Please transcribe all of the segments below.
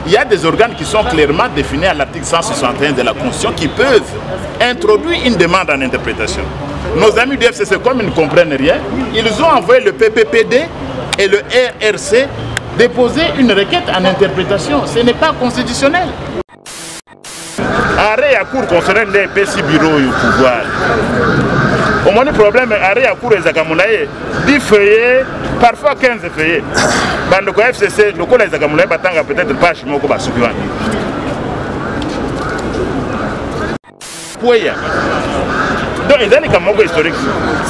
il y a des organes qui sont clairement définis à l'article 161 de la Constitution qui peuvent introduire une demande en interprétation. Nos amis du FCC, comme ils ne comprennent rien, ils ont envoyé le PPPD et le RRC déposer une requête en interprétation. Ce n'est pas constitutionnel. Arrêt à court concernant les petits bureaux au pouvoir. Au moins, le problème est arrêt à court et Zagamoulaye, 10 feuillets, parfois 15 feuillets. Dans le FCC, le collège Zagamoulaye batanga peut-être pas chez moi comme Soukiwan. Donc,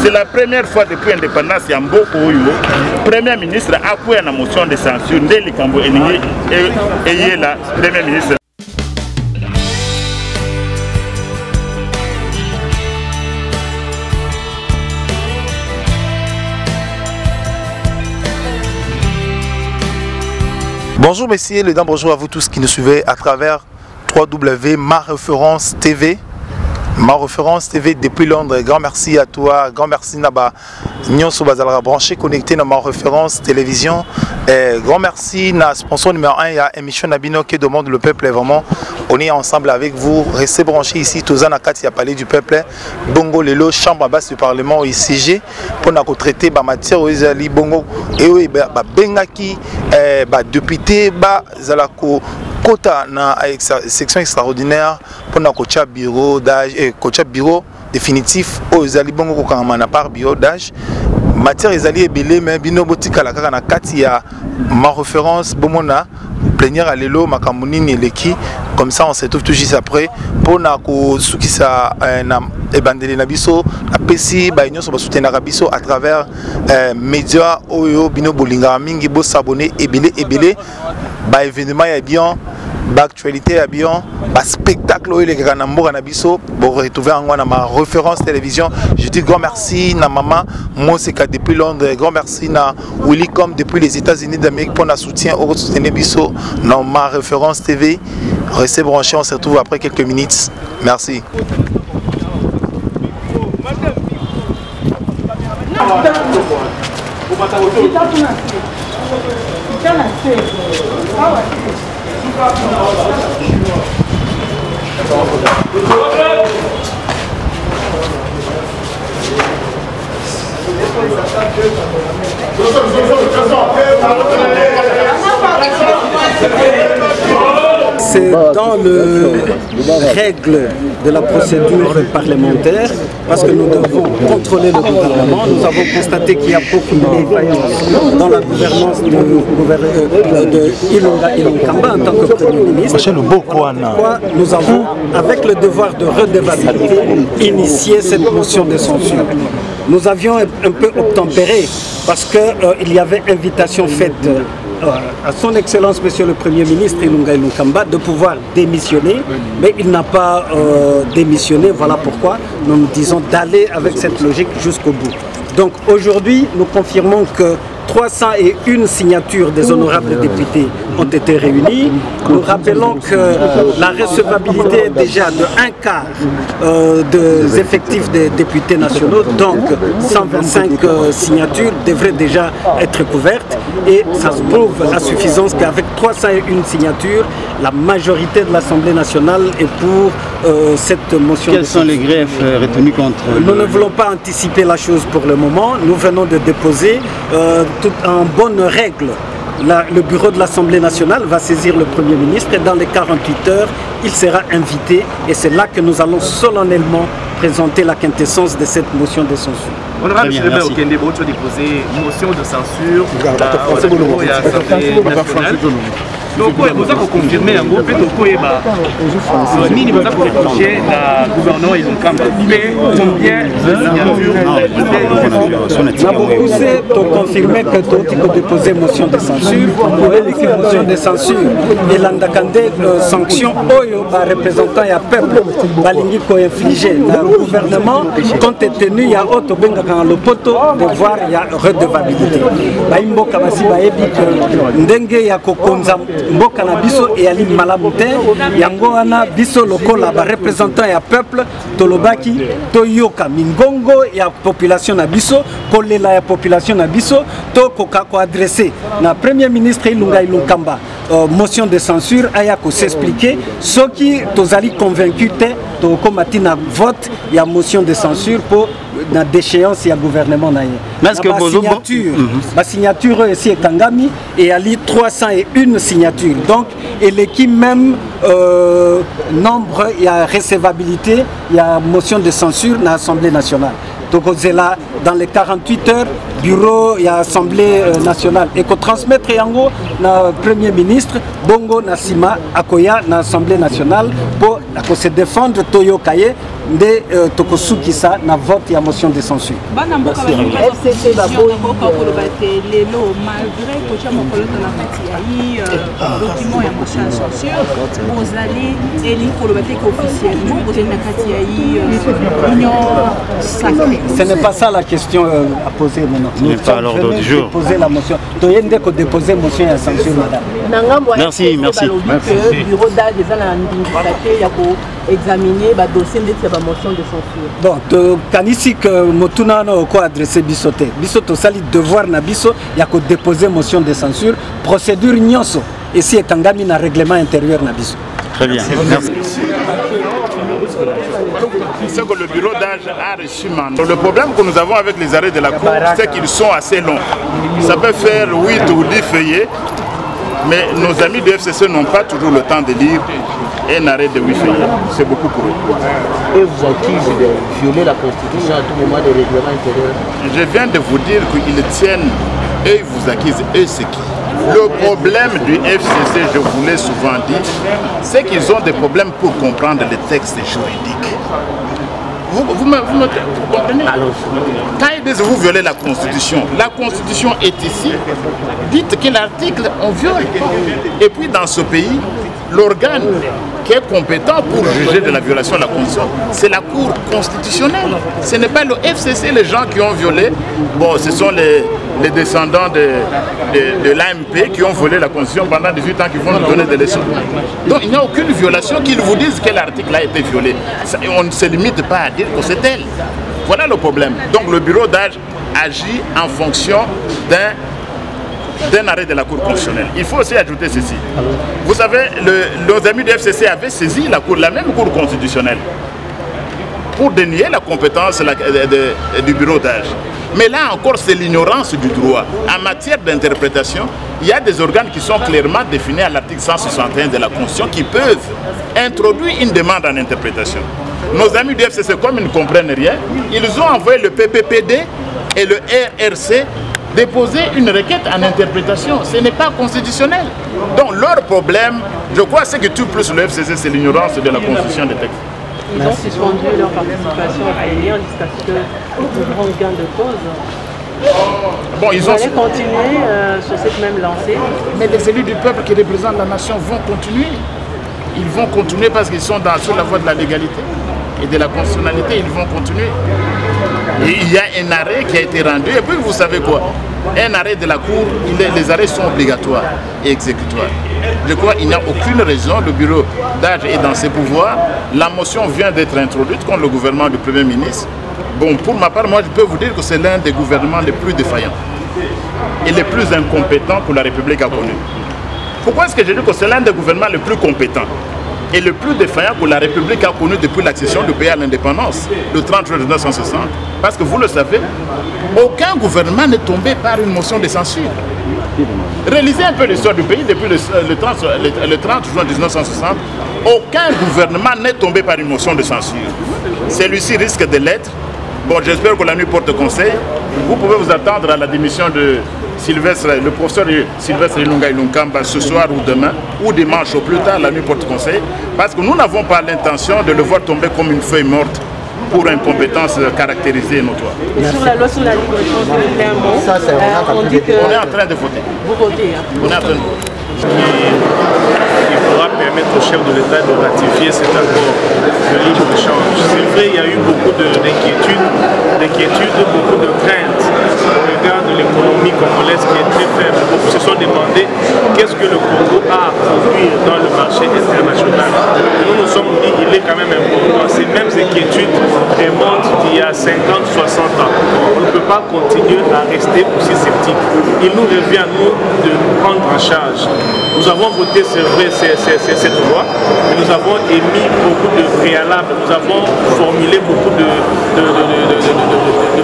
c'est la première fois depuis l'indépendance qu'il y a le Premier ministre a appuyé la motion de censure dès le Cambo et la Premier ministre. Bonjour messieurs, les dames, bonjour à vous tous qui nous suivez à travers www.mareference TV. Ma référence TV depuis Londres, grand merci à toi, grand merci Naba Nyonso Bazalra branché connecté dans ma référence télévision. Et grand merci na sponsor numéro 1 il y a émission Nabino qui demande le peuple vraiment. On est ensemble avec vous, restez branchés ici, Tozana Kati a parlé du peuple. Bongo Lelo, chambre basse du Parlement au ICG pour nous traiter ba matière aux ali Bongo et oui ba bengaki ba député ba zalako quota na section extraordinaire pour na kocha bureau d'âge et kocha bureau définitif aux ali Bongo ko na par bureau d'âge matière ezali ebele mais bino botika la kaka na kati ya ma référence bomona plénière à l'élo makamuni eleki comme ça on se trouve tout juste après pour na ko sukisa na ebandeli na biso na pesi ba union so ba soutenir biso à travers médias oyo bino bolinga mingi bo s'abonner ebele ba événement ya bien ba actualité ya bien ba spectacle oyo le kana mboka na biso bo retrouver en na ma référence télévision. Je dis grand merci na maman Moseka depuis Londres, grand merci na Willy comme depuis les États-Unis d'Amérique pour na soutien au soutenir biso dans ma référence TV. Restez branchés, on se retrouve après quelques minutes. Merci. C'est dans le règle de la procédure parlementaire parce que nous devons contrôler le gouvernement. Nous avons constaté qu'il y a beaucoup de défaillances dans la gouvernance de Ilunga Ilunkamba en tant que Premier ministre. Pourquoi nous avons, avec le devoir de redevabilité, initié cette motion de censure. Nous avions un peu obtempéré parce qu'il y avait invitation faite à son excellence monsieur le Premier ministre Ilunga Ilunkamba de pouvoir démissionner, mais il n'a pas démissionné. Voilà pourquoi nous nous disons d'aller avec cette logique jusqu'au bout. Donc aujourd'hui nous confirmons que 301 signatures des honorables députés ont été réunies. Nous rappelons que la recevabilité est déjà de 1/4 des effectifs des députés nationaux, donc 125 signatures devraient déjà être couvertes et ça se prouve à suffisance qu'avec 301 signatures, la majorité de l'Assemblée nationale est pour cette motion. Quels sont les greffes retenus contre? Nous ne voulons pas anticiper la chose pour le moment. Nous venons de déposer tout en bonne règle. Le bureau de l'Assemblée nationale va saisir le Premier ministre et dans les 48 heures, il sera invité et c'est là que nous allons solennellement présenter la quintessence de cette motion de censure. Honorable M. Lebert Okende, vous avez déposé une motion de censure au bureau de l'Assemblée nationale. Donc, vous avez confirmé un gros peu de quoi Nini vous avez reproché la gouvernement Ilunkamba. Combien de signatures nous avons poussé pour confirmer que tout a déposé motion de censure. Pour l'élection motion de censure et l'andakande sanction oyo par représentant et peuple balingi ko infligé le gouvernement compte tenu ya auto benga dans le poteau de voir il y a redevabilité. Baimboka basi baebi que ndenge ya kokonza mboka na biso et ali malamu te yango wana biso lokola ba représentant ya peuple tolobaki toyoka mingongo ya population na biso kolela ya population na biso to koka ko adresser na premier ministre Ilunga Ilunkamba motion de censure aya s'expliquer ceux qui sont convaincus de combattre na vote il y a motion de censure pour la déchéance il y a gouvernement na signature ici est Kangami et ali 301 signatures donc et l'équipe même nombre il y a recevabilité il y a motion de censure dans l'Assemblée nationale donc c'est là dans les 48 heures bureau et assemblée nationale et qu'on transmettre yango na premier ministre bongo nasima akoya na assemblée nationale pour se défendre toyo kaye de tokosuki sa na vote ya motion de censure bana mboka FCC baboyi lelo malgré que tu as mon collègue na kati ya document ya motion de censure vous allez élire pour le bâtir officiellement vous êtes na kati ya union sacrée. Ce n'est pas ça la question à poser maintenant. Ce n'est pas à l'ordre du jour. Poser la motion. Tu as déposé motion à censure, madame. Merci, merci. Le bureau d'âge des il faut examiner le dossier de la motion de censure. Donc, kanisi que motuna no ko adresser bisoté. Bisoto sali devoir na biso ya ko déposer motion de censure, procédure nyonso. Et si ekangami na règlement intérieur na biso. Très bien. Merci. Ce que le bureau d'âge a reçu maintenant. Le problème que nous avons avec les arrêts de la Cour, c'est qu'ils sont assez longs. Ça peut faire 8 ou 10 feuillets, mais nos amis du FCC n'ont pas toujours le temps de lire un arrêt de 8 feuillets. C'est beaucoup pour eux. Et vous accusez de violer la Constitution à tout moment des règlements intérieurs. Je viens de vous dire qu'ils tiennent, eux ils vous accusent, eux c'est qui? Le problème du FCC, je vous l'ai souvent dit, c'est qu'ils ont des problèmes pour comprendre les textes juridiques. Vous comprenez? Quand ils disent vous violez la Constitution est ici, dites quel article on viole. Et puis dans ce pays, l'organe qui est compétent pour juger de la violation de la Constitution, c'est la Cour constitutionnelle. Ce n'est pas le FCC, les gens qui ont violé. Bon, ce sont les descendants de l'AMP qui ont violé la Constitution pendant 18 ans, qui vont nous donner des leçons. Donc il n'y a aucune violation qu'ils vous disent quel article a été violé. On ne se limite pas à dire que c'est elle. Voilà le problème. Donc le bureau d'âge agit en fonction d'un arrêt de la Cour constitutionnelle. Il faut aussi ajouter ceci. Vous savez, nos amis du FCC avaient saisi la même Cour constitutionnelle pour dénier la compétence du bureau d'âge. Mais là encore, c'est l'ignorance du droit. En matière d'interprétation, il y a des organes qui sont clairement définis à l'article 161 de la Constitution qui peuvent introduire une demande en interprétation. Nos amis du FCC, comme ils ne comprennent rien, ils ont envoyé le PPPD et le RRC déposer une requête en interprétation. Ce n'est pas constitutionnel. Donc leur problème, je crois, c'est que tout plus le FCC, c'est l'ignorance de la constitution des textes. Ils ont suspendu leur participation à la réunion jusqu'à ce qu'ils auront gain de cause. Bon, ils ont continuer sur cette même lancée. Mais les élus du peuple qui représentent la nation vont continuer. Ils vont continuer parce qu'ils sont sur la voie de la légalité et de la constitutionnalité. Ils vont continuer. Et il y a un arrêt qui a été rendu. Et puis vous savez quoi? Un arrêt de la Cour, les arrêts sont obligatoires et exécutoires. Je crois qu'il n'y a aucune raison. Le bureau d'âge est dans ses pouvoirs. La motion vient d'être introduite contre le gouvernement du Premier ministre. Bon, pour ma part, moi je peux vous dire que c'est l'un des gouvernements les plus défaillants et les plus incompétents que la République a connu. Pourquoi est-ce que je dis que c'est l'un des gouvernements les plus compétents et le plus défaillant que la République a connu depuis l'accession du pays à l'indépendance, le 30 juin 1960? Parce que vous le savez, aucun gouvernement n'est tombé par une motion de censure. Réalisez un peu l'histoire du pays depuis le 30 juin 1960. Aucun gouvernement n'est tombé par une motion de censure. Celui-ci risque de l'être. Bon, j'espère que la nuit porte conseil. Vous pouvez vous attendre à la démission de le professeur Sylvestre Ilunga Ilunkamba ce soir ou demain, ou dimanche au plus tard, la nuit porte conseil, parce que nous n'avons pas l'intention de le voir tomber comme une feuille morte pour incompétence caractérisée et notoire. Sur la loi sur la libre échange, on dit que... On est en train de voter. Vous votez, hein? On est en train de voter. Qui pourra permettre au chef de l'État de ratifier cet accord de libre-échange. C'est vrai, il y a eu beaucoup d'inquiétudes, beaucoup de craintes au regard de l'économie congolaise qui est très faible. Beaucoup se sont demandé qu'est-ce que le Congo a à produire dans le marché international. Et nous nous sommes dit qu'il est quand même important. Ces mêmes inquiétudes remontent d'il y a 50, 60 ans. On ne peut pas continuer à rester aussi sceptique. Il nous revient à nous de nous prendre en charge. Nous avons voté, c'est vrai, cette loi, mais nous avons émis beaucoup de préalables, nous avons formulé beaucoup de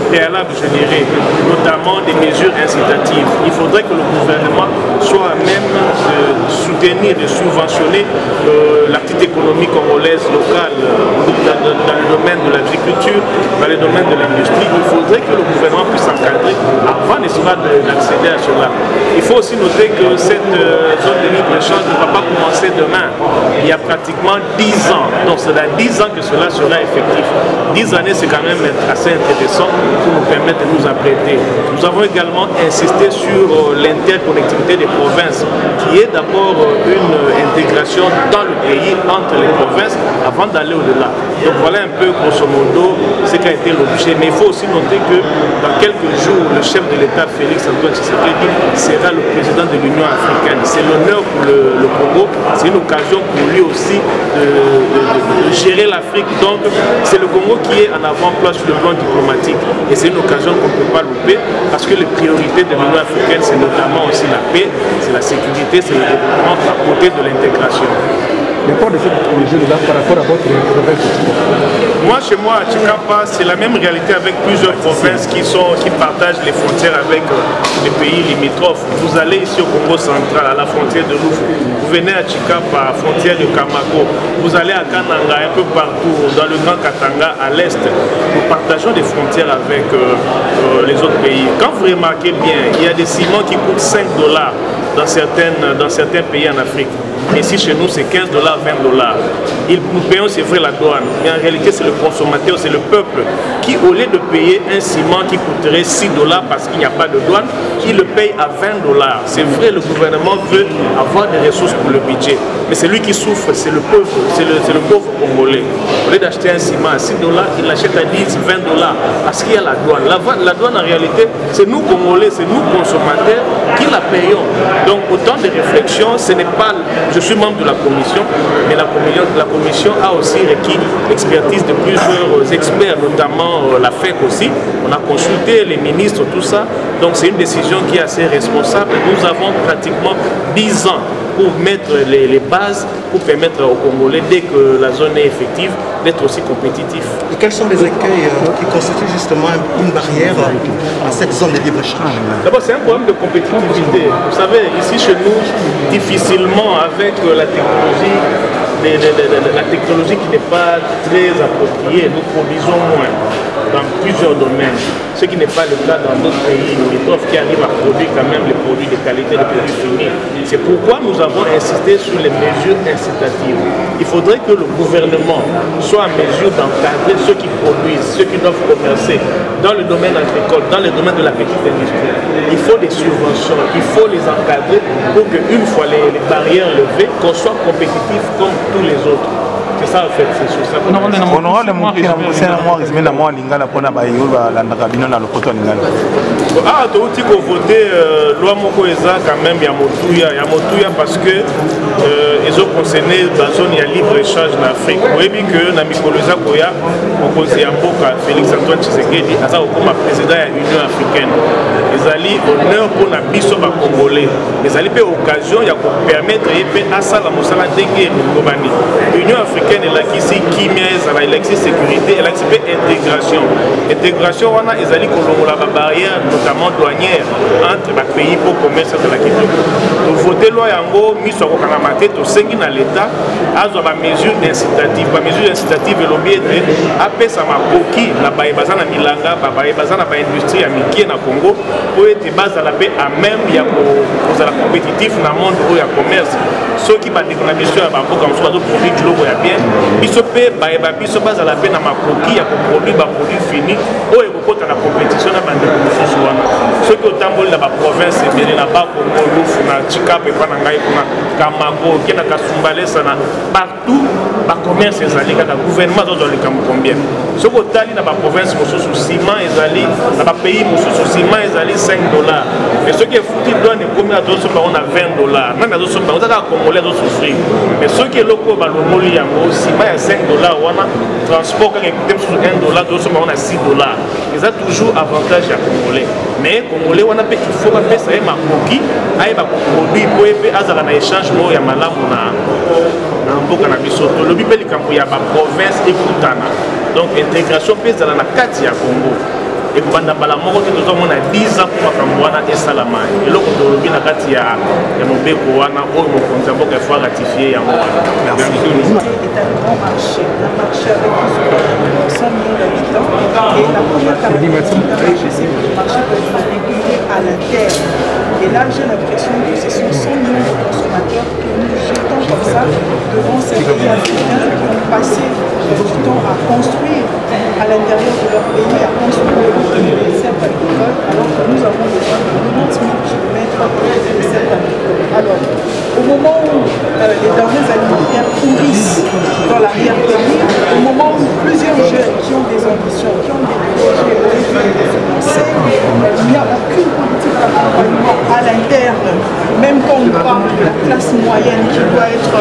préalables, je dirais, notamment des mesures incitatives. Il faudrait que le gouvernement soit à même de soutenir, de subventionner l'activité économique congolaise locale dans le domaine de l'agriculture, dans le domaine de l'industrie. Il faudrait que le gouvernement puisse encadrer avant, n'est-ce pas, d'accéder à cela. Il faut aussi noter que cette zone de libre-échange ne va pas commencer demain. Il y a pratiquement 10 ans. Donc c'est dans 10 ans que cela sera effectif. 10 années, c'est quand même assez intéressant pour nous permettre de nous apprêter. Nous avons également insisté sur l'interconnectivité des provinces, qui est d'abord une intégration dans le pays entre les provinces avant d'aller au-delà. Donc voilà un peu grosso modo ce qui a été l'objet. Mais il faut aussi noter que dans quelques jours, le chef de l'État, Félix Antoine Tshisekedi, sera le président de l'Union africaine. C'est l'honneur pour le Congo, c'est une occasion pour lui aussi de gérer l'Afrique. Donc c'est le Congo qui est en avant-plan sur le plan diplomatique. Et c'est une occasion qu'on ne peut pas louper parce que les priorités de l'Union africaine, c'est notamment aussi la paix, c'est la sécurité, c'est le développement à côté de l'intégration. Le port de cette projet-là par rapport à votre province? Moi, chez moi, à Tchikapa, c'est la même réalité avec plusieurs provinces qui partagent les frontières avec les pays limitrophes. Vous allez ici au Congo central, à la frontière de Loufou. Vous venez à Tchikapa, à la frontière de Kamako. Vous allez à Kananga, un peu partout, dans le Grand Katanga, à l'est. Nous partageons des frontières avec les autres pays. Quand vous remarquez bien, il y a des ciments qui coûtent $5 dans certains pays en Afrique. Ici, chez nous, c'est $15, $20. Nous payons, c'est vrai, la douane. Mais en réalité, c'est le consommateur, c'est le peuple qui, au lieu de payer un ciment qui coûterait $6 parce qu'il n'y a pas de douane, qui le paye à $20. C'est vrai, le gouvernement veut avoir des ressources pour le budget. Mais c'est lui qui souffre, c'est le pauvre, c'est le pauvre Congolais. Au lieu d'acheter un ciment à $6, il l'achète à $10, $20 parce qu'il y a la douane. La douane, en réalité, c'est nous, Congolais, c'est nous, consommateurs, qui la payons. Donc, autant de réflexions, ce n'est pas... Je suis membre de la commission, mais la commission a aussi requis l'expertise de plusieurs experts, notamment la FEC aussi. On a consulté les ministres, tout ça. Donc c'est une décision qui est assez responsable. Nous avons pratiquement 10 ans pour mettre les bases, pour permettre aux Congolais, dès que la zone est effective, d'être aussi compétitif. Et quels sont les écueils qui constituent justement une barrière à cette zone de libre-échange? D'abord, c'est un problème de compétitivité. Vous savez, ici chez nous, difficilement avec la technologie, la technologie qui n'est pas très appropriée, nous produisons moins dans plusieurs domaines, ce qui n'est pas le cas dans d'autres pays limitrophes qui arrivent à produire quand même les produits de qualité, les produits finis. C'est pourquoi nous avons insisté sur les mesures incitatives. Il faudrait que le gouvernement soit en mesure d'encadrer ceux qui produisent, ceux qui doivent commercer dans le domaine agricole, dans le domaine de la petite industrie. Il faut des subventions, il faut les encadrer pour qu'une fois les barrières levées, qu'on soit compétitif comme tous les autres. C'est ça en fait, c'est sur ça. Ah, tu as voté loi moko eza quand même ya motuya parce que ils ont concerné la zone ya libre échange en Afrique. Vous voyez que na mikoloza koya mokonzi ya mboka Félix Antoine Tshisekedi aza kokoma président ya Union africaine. Ezali honneur pour na biso ba congolais. Ezali pe occasion ya ko permettre pe asala mosala ndenge ngobani. Union africaine elakisi kimia ezala elakisi sécurité elakisi pe intégration wana ezali kolongola ba barrière notamment douanière entre les pays pour commerce de la kitoko. Nous voter loi yango miso ko kana mate to sengi na l'état azwa ba mesure incitative et l'objet apesa makoki na bayebaza na milanga bayebaza na ba industrie ya mikie na Congo pour être base à la paix à même ya ko za la compétitif na monde ya commerce ceux qui ba déconnamission ya ba mboka mso ba produit global ya bien biso pe bayeba biso base à la paix na makoki ya ko produit ba produit fini o ekokota na compétition na bande mosusu wana ceux qui otamboli na ba province ebele na ba Congo Lufu na Tchikapa epa na ngai kuna Kamako ke na Kasumbalesa na partout le commerce, le gouvernement doit le combien. Ce que tu as dans la province, le ciment, dans le pays, le ciment, $5. Mais ce qui est foutu, on a 20 $. Même à d'autres sommes, on a Congolais d'autres souffrir. Mais ce qui est local, le ciment est $5, on a transport, quand on a $1, d'autres sommes, on a $6. Ils ont toujours avantage à Congolais. Mais Congolais, on a il faut que ça ait ma coquille, aille ma produit, pour avoir un échange, il y a malade, le bibeli kampo ya ba province ekutana donc intégration pesa dans la kati ya Congo et kubanda bala moko te tozo mona 10 ans pour makambo wana esalama eloko tolobi na kati ya mobeko wana oyo mokonzi ya mboka faut ratifier yango wana. Merci. C'est un grand marché, un marché avec 100 millions d'habitants et la première caractéristique d'un marché c'est que le marché peut être régulé à l'interne. Et là, j'ai l'impression que ce sont 100 millions de consommateurs que nous jetons comme ça devant ces pays africains qui ont passé du temps à construire à l'intérieur de leur pays, à construire les serres agricoles, alors que nous avons besoin de 90 000 km de serres agricoles. Alors, au moment où les denrées alimentaires pourrissent dans l'arrière-pays, au moment où plusieurs jeunes qui ont des ambitions, qui ont des projets financés, il n'y a aucune politique d'accompagnement à l'interne, même quand on parle de la classe moyenne qui doit être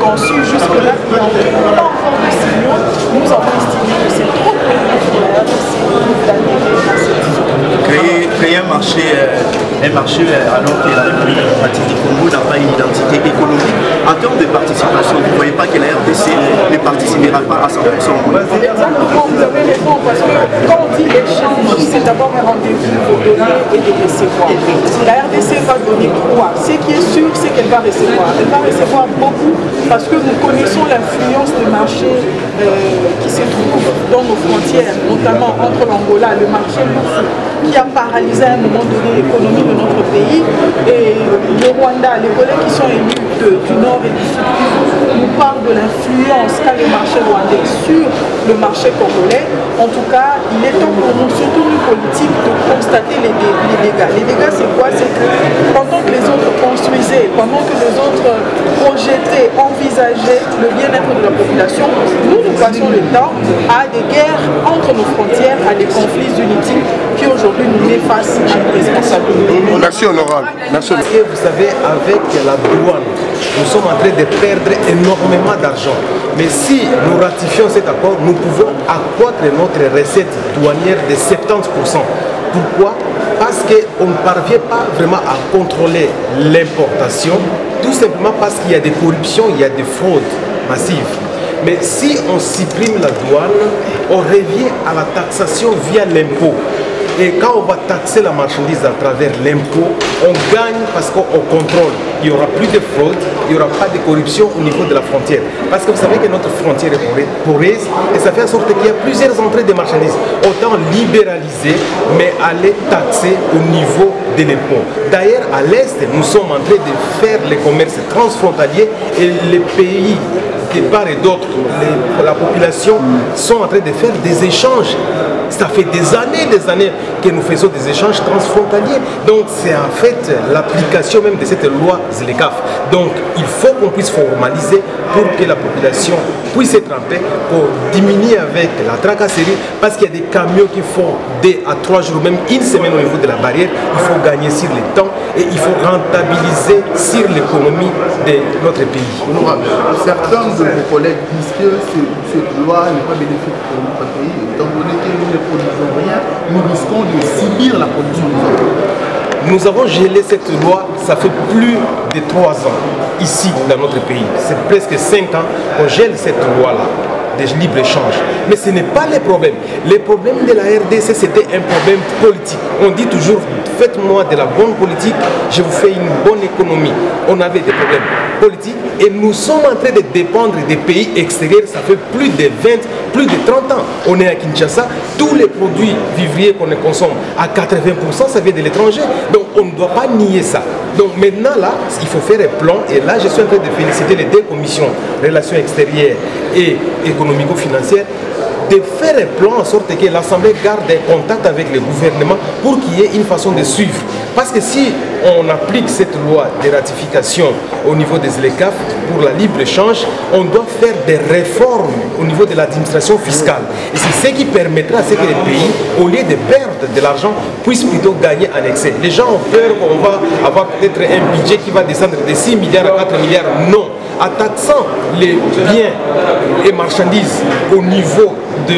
conçue jusque-là, il y a pas encore de signaux. Nous avons estimé que c'est trop préliminaire d'adhérer à cette zone. Créer un marché alors que la République démocratique du Congo n'a pas une identité économique. En termes de participation, vous ne voyez pas que la RDC ne participera pas à 100%. Exactement, vous avez raison, parce que quand on dit échange, c'est d'abord un rendez-vous pour donner et de recevoir. La RDC va donner quoi? Ce qui est sûr, c'est qu'elle va recevoir. Elle va recevoir beaucoup parce que nous connaissons l'influence des marchés qui se trouvent dans nos frontières, notamment entre l'Angola, le marché Lufu, qui a paralysé à un moment donné l'économie de notre pays, et le Rwanda, les collègues qui sont élus du nord et du sud nous parlent de l'influence qu'a le marché rwandais sur le marché congolais. En tout cas, il est temps pour nous, surtout nous politiques, de constater les dégâts. Les dégâts, c'est quoi? C'est que pendant que les autres construisaient, pendant que les autres projetaient, envisageaient le bien-être de la population, nous passons le temps à des guerres entre nos frontières, à des conflits inutiles qui aujourd'hui nous met face à une responsabilité. Merci honorable. Merci. Et vous savez, avec la douane, nous sommes en train de perdre énormément d'argent. Mais si nous ratifions cet accord, nous pouvons accroître notre recette douanière de 70%. Pourquoi? Parce qu'on ne parvient pas vraiment à contrôler l'importation, tout simplement parce qu'il y a des corruptions, il y a des fraudes massives. Mais si on supprime la douane, on revient à la taxation via l'impôt. Et quand on va taxer la marchandise à travers l'impôt, on gagne parce qu'on contrôle. Il n'y aura plus de fraude, il n'y aura pas de corruption au niveau de la frontière. Parce que vous savez que notre frontière est poreuse et ça fait en sorte qu'il y a plusieurs entrées de marchandises. Autant libéraliser, mais aller taxer au niveau de l'impôt. D'ailleurs, à l'Est, nous sommes en train de faire les commerces transfrontaliers et les pays de part et d'autre, la population sont en train de faire des échanges. Ça fait des années que nous faisons des échanges transfrontaliers. Donc c'est en fait l'application même de cette loi ZLECAf. Donc il faut qu'on puisse formaliser pour que la population puisse être en paix, pour diminuer avec la tracasserie, parce qu'il y a des camions qui font 2 à 3 jours, même une semaine au niveau de la barrière. Il faut gagner sur le temps et il faut rentabiliser sur l'économie de notre pays. Certains de vos collègues disent que cette loi n'est pas bénéfique pour notre pays, étant donné que nous ne produisons rien, nous risquons de subir la production des autres. Nous avons gelé cette loi, ça fait plus de 3 ans, ici dans notre pays. C'est presque 5 ans qu'on gèle cette loi-là, de libre-échange. Mais ce n'est pas le problème. Le problème de la RDC, c'était un problème politique. On dit toujours, faites-moi de la bonne politique, je vous fais une bonne économie. On avait des problèmes politiques et nous sommes en train de dépendre des pays extérieurs. Ça fait plus de 20, plus de 30 ans. On est à Kinshasa, tous les produits vivriers qu'on consomme à 80%, ça vient de l'étranger. Donc on ne doit pas nier ça. Donc maintenant là, il faut faire un plan et là je suis en train de féliciter les 2 commissions, relations extérieures et économico-financières, de faire un plan en sorte que l'Assemblée garde un contact avec le gouvernement pour qu'il y ait une façon de suivre. Parce que si on applique cette loi de ratification au niveau des ELECAF pour la libre-échange, on doit faire des réformes au niveau de l'administration fiscale. Et c'est ce qui permettra à ce que les pays, au lieu de perdre de l'argent, puissent plutôt gagner en excès. Les gens ont peur qu'on va avoir peut-être un budget qui va descendre de 6 milliards à 4 milliards. Non. En taxant les biens et marchandises au niveau de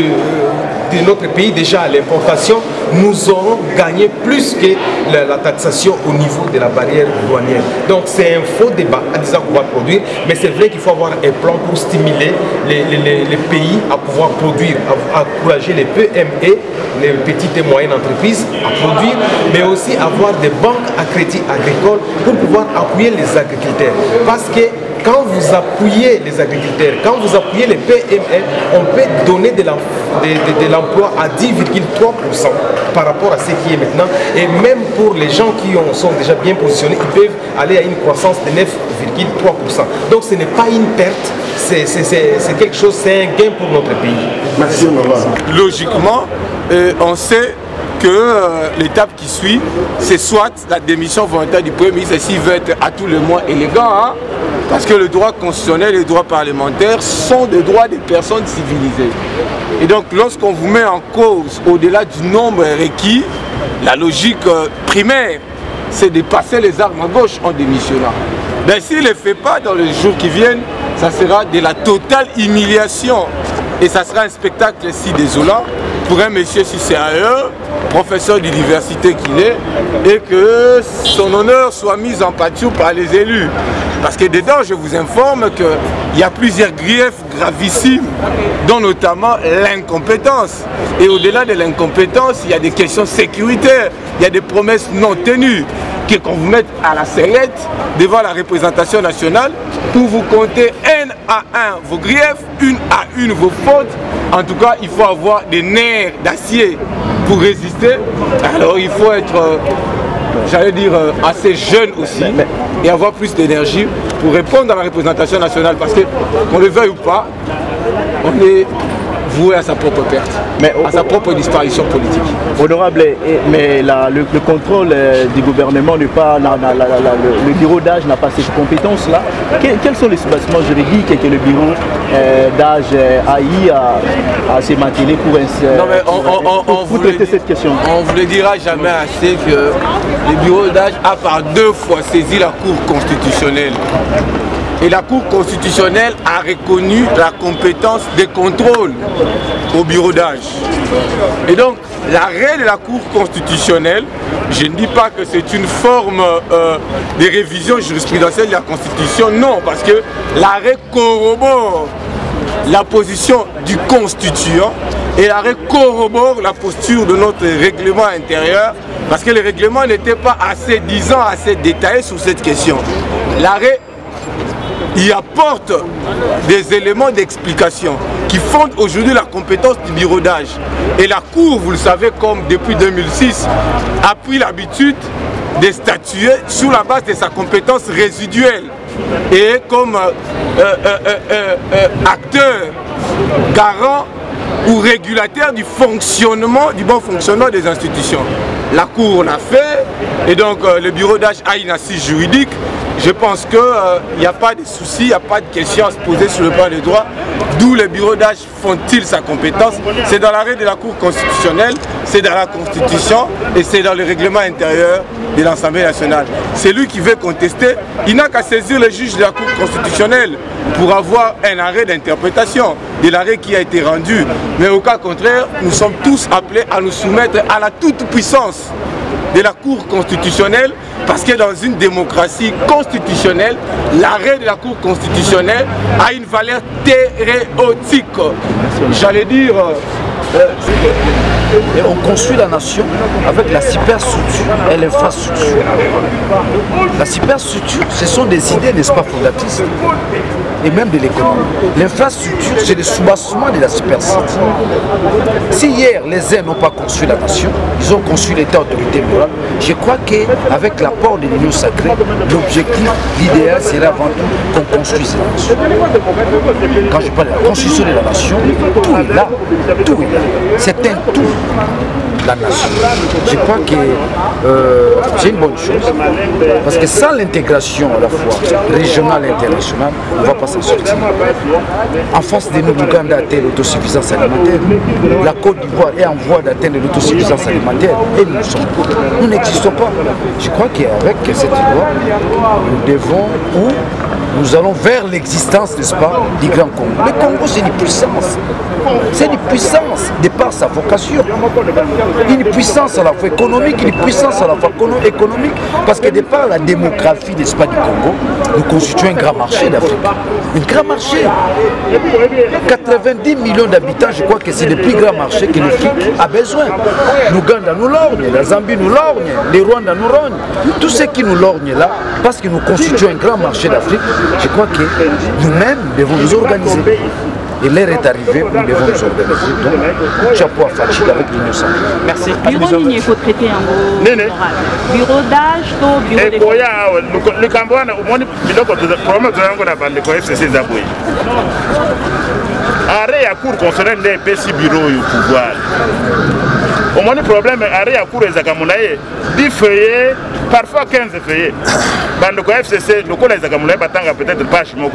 notre pays, déjà à l'importation, nous aurons gagné plus que la taxation au niveau de la barrière douanière. Donc c'est un faux débat en disant qu'on va produire, mais c'est vrai qu'il faut avoir un plan pour stimuler les pays à pouvoir produire, à encourager les PME, les petites et moyennes entreprises à produire, mais aussi avoir des banques à crédit agricole pour pouvoir appuyer les agriculteurs. Parce que quand vous appuyez les agriculteurs, quand vous appuyez les PME, on peut donner de l'emploi à 10,3% par rapport à ce qui est maintenant. Et même pour les gens qui sont déjà bien positionnés, ils peuvent aller à une croissance de 9,3%. Donc ce n'est pas une perte, c'est quelque chose, c'est un gain pour notre pays. Merci. Logiquement, on sait que l'étape qui suit, c'est soit la démission volontaire du Premier ministre, s'il veut être à tout le moins élégant, hein, parce que le droit constitutionnel et le droit parlementaire sont des droits des personnes civilisées. Et donc lorsqu'on vous met en cause au-delà du nombre requis, la logique primaire, c'est de passer les armes à gauche en démissionnant. Mais s'il ne le fait pas dans les jours qui viennent, ça sera de la totale humiliation. Et ça sera un spectacle si désolant pour un monsieur si sérieux, professeur d'université qu'il est, et que son honneur soit mis en pâture par les élus. Parce que dedans, je vous informe qu'il y a plusieurs griefs gravissimes, dont notamment l'incompétence. Et au-delà de l'incompétence, il y a des questions sécuritaires, il y a des promesses non tenues, qu'on vous mette à la sellette devant la représentation nationale pour vous compter un à un vos griefs, une à une vos fautes. En tout cas, il faut avoir des nerfs d'acier pour résister. Alors il faut être, j'allais dire, assez jeune aussi et avoir plus d'énergie pour répondre à la représentation nationale. Parce que, qu'on le veuille ou pas, on est voué à sa propre perte, à sa propre disparition politique. Honorable, mais le contrôle du gouvernement n'est pas, le bureau d'âge n'a pas cette compétence-là. Quels sont les soubassements juridiques que le bureau d'âge a eu à se maintenir pour traiter cette question? On ne vous le dira jamais assez que le bureau d'âge a par 2 fois saisi la Cour constitutionnelle. Et la Cour constitutionnelle a reconnu la compétence de contrôle au bureau d'âge. Et donc, l'arrêt de la Cour constitutionnelle, je ne dis pas que c'est une forme de révision jurisprudentielle de la Constitution, non, parce que l'arrêt corrobore la position du constituant et l'arrêt corrobore la posture de notre règlement intérieur, parce que le règlement n'était pas assez disant, assez détaillé sur cette question. L'arrêt y apporte des éléments d'explication qui fondent aujourd'hui la compétence du bureau d'âge. Et la Cour, vous le savez, comme depuis 2006, a pris l'habitude de statuer sur la base de sa compétence résiduelle et comme acteur, garant ou régulateur du fonctionnement, du bon fonctionnement des institutions. La Cour l'a fait et donc le bureau d'âge a une assise juridique. Je pense qu'il n'y a pas de soucis, il n'y a pas de questions à se poser sur le plan des droits. D'où les bureaux d'âge font-ils sa compétence? C'est dans l'arrêt de la Cour constitutionnelle, c'est dans la Constitution et c'est dans le règlement intérieur de l'Assemblée nationale. C'est lui qui veut contester, il n'a qu'à saisir le juge de la Cour constitutionnelle pour avoir un arrêt d'interprétation de l'arrêt qui a été rendu. Mais au cas contraire, nous sommes tous appelés à nous soumettre à la toute-puissance de la Cour constitutionnelle, parce que dans une démocratie constitutionnelle, l'arrêt de la Cour constitutionnelle a une valeur théréotique. J'allais dire... Et on construit la nation avec la superstructure et l'infrastructure. La superstructure, ce sont des idées, n'est-ce pas, fondatrices, et même de l'économie. L'infrastructure, c'est le soubassement de la superstructure. Si hier, les uns n'ont pas construit la nation, ils ont construit l'État autorité morale, je crois qu'avec l'apport de l'Union sacrée, l'objectif, l'idéal serait avant tout qu'on construise la nation. Quand je parle de la construction de la nation, tout est là. Tout est là. C'est un tout. la nation. Je crois que c'est une bonne chose, parce que sans l'intégration à la fois régionale et internationale, on ne va pas s'en sortir. En face de nous, l'Ouganda atteint l'autosuffisance alimentaire. La Côte d'Ivoire est en voie d'atteindre l'autosuffisance alimentaire et nous n'existons pas. Je crois qu'avec cette loi, nous devons, nous allons vers l'existence, n'est-ce pas, du Grand Congo. Le Congo, c'est une puissance. C'est une puissance de par sa vocation. Une puissance à la fois économique, une puissance à la fois économique, parce que de par la démographie, n'est-ce pas, du Congo, nous constituons un grand marché d'Afrique. Un grand marché. 90 millions d'habitants, je crois que c'est le plus grand marché que l'Afrique a besoin. L'Ouganda nous lorgne, la Zambie nous lorgne, les Rwanda nous rognent. Tous ceux qui nous lorgnent là, parce que nous constituons un grand marché d'Afrique, je crois que nous-mêmes devons nous organiser. Et l'heure est arrivée, nous devons nous organiser. Donc, chapeau à Fachi avec l'Union centrale. Merci. Bureau nini il faut traiter en gros. Bureau d'âge, bureau de... Le Cambodge, au moins, il y a un problème de la FCC Zaboui. Arrêt à court concernant les PC bureaux au pouvoir. Au moins, le problème est arrêt à court des Zagamoulaye, 10 feuillets, parfois 15 feuillets. Dans le FCC, le coup des Zagamoulaye, peut-être pas chez moi,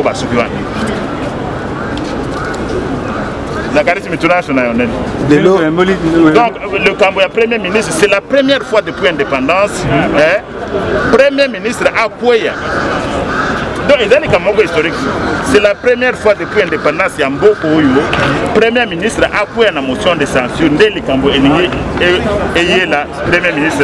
donc le Cambodge premier ministre, c'est la première fois depuis l'indépendance, premier ministre à Kouya. Donc il y a des Cambodge historiques. C'est la première fois depuis l'indépendance, il y a beaucoup de premier ministre à Kouya la motion de censure, dès le Cambodge et la premier ministre.